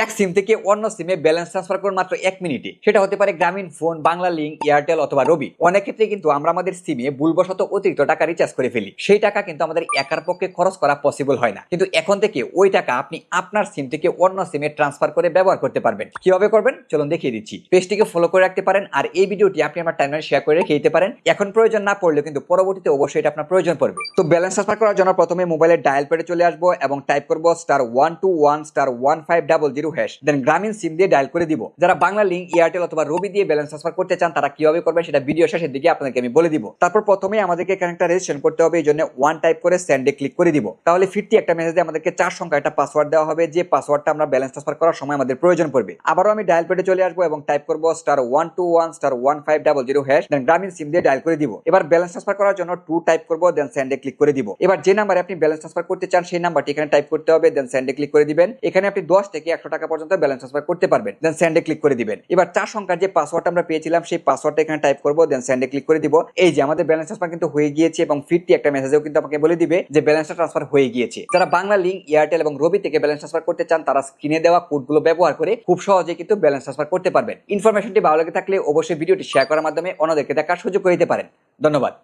এক সিম থেকে অন্য সিমে ব্যালেন্স ট্রান্সফার করুন মাত্র 1 মিনিটে। সেটা হতে পারে গ্রামীণ ফোন, বাংলা লিংক, এয়ারটেল অথবা রবি। অনেক ক্ষেত্রে কিন্তু আমরা আমাদের সিমে ভুলবশত অতিরিক্ত টাকা রিচার্জ করে ফেলি। সেই টাকা কিন্তু আমাদের একার পক্ষে খরচ করা পসিবল হয় না, কিন্তু এখন থেকে ওই টাকা আপনি আপনার সিম থেকে অন্য সিমে ট্রান্সফার করে ব্যবহার করতে পারবেন। কিভাবে করবেন চলুন দেখিয়ে দিচ্ছি। পেজটিকে ফলো করে রাখতে পারেন, আর এই ভিডিওটি আপনি আমার টাইমলাইনে শেয়ার করে রেখে দিতে পারেন। এখন প্রয়োজন না পড়লে কিন্তু পরবর্তীতে অবশ্যই এটা আপনার প্রয়োজন পড়বে। তো ব্যালেন্স ট্রান্সফার করার জন্য প্রথমে মোবাইলের ডায়াল প্যাডে চলে আসবো এবং টাইপ করবো *121*1500#। দেন গ্রামীণ সিম দিয়ে ডায়াল করে দিব। যারা বাংলা লিংক, এয়ারটেল অথবা রবি দিয়ে ব্যালেন্স ট্রান্সফার করতে চান তারা কিভাবে করবেন সেটা ভিডিও শেষের দিকে আপনাদেরকে আমি বলে দিব। তারপর প্রথমে আমাদেরকে এখানে একটা রেজিস্ট্রেশন করতে হবে, এই জন্য 1 টাইপ করে সেন্ডে ক্লিক করে দিব। তাহলে ফিরতি একটা মেসেজে আমাদেরকে 4 সংখ্যা একটা পাসওয়ার্ড দেওয়া হবে, যে পাসওয়ার্ডটা আমরা ব্যালেন্স ট্রান্সফার করার সময় আমাদের প্রয়োজন পড়বে। আবারও আমি ডায়াল প্যাডে চলে আসবো এবং টাইপ করবো *121*1500#। দেন গ্রামীণ সিম দিয়ে ডায়াল করে দিব। এবার ব্যালেন্স ট্রান্সফার করার জন্য 2 টাইপ করবো, দেন সেন্ডে ক্লিক করে দিব। এবার যে নাম্বারে আপনি ব্যালেন্স ট্রান্সফার করতে চান সেই নাম্বারটি এখানে টাইপ করতে হবে, দেন সেন্ডে ক্লিক করে দিবেন। এখানে আপনি 10 থেকে 100 টাকা পর্যন্ত ব্যালেন্স ট্রান্সফার করতে পারবেন, দেন সেন্ডে ক্লিক করে দিবেন। এবার 4 সংখ্যার যে পাসওয়ার্ড আমরা পেয়েছিলাম সেই পাসওয়ার্ডটা এখানে টাইপ করব, দেন সেন্ডে ক্লিক করে দিব। এই যে আমাদের ব্যালেন্স ট্রান্সফার কিন্তু হয়ে গিয়েছে এবং ফিরতি একটা মেসেজেও কিন্তু আমাকে বলে দিবে যে ব্যালেন্সটা ট্রান্সফার হয়ে গিয়েছে। যারা বাংলা লিংক, এয়ারটেল এবং রবি থেকে ব্যালেন্স ট্রান্সফার করতে চান তারা স্ক্রিনে দেওয়া কোডগুলো ব্যবহার করে খুব সহজে কিন্তু ব্যালেন্স ট্রান্সফার করতে পারবেন। ইনফরমেশনটি ভালো লেগে থাকলে অবশ্যই ভিডিওটি শেয়ার করার মাধ্যমে অন্যদেরকে দেখার সুযোগ করে দিতে পারেন। ধন্যবাদ।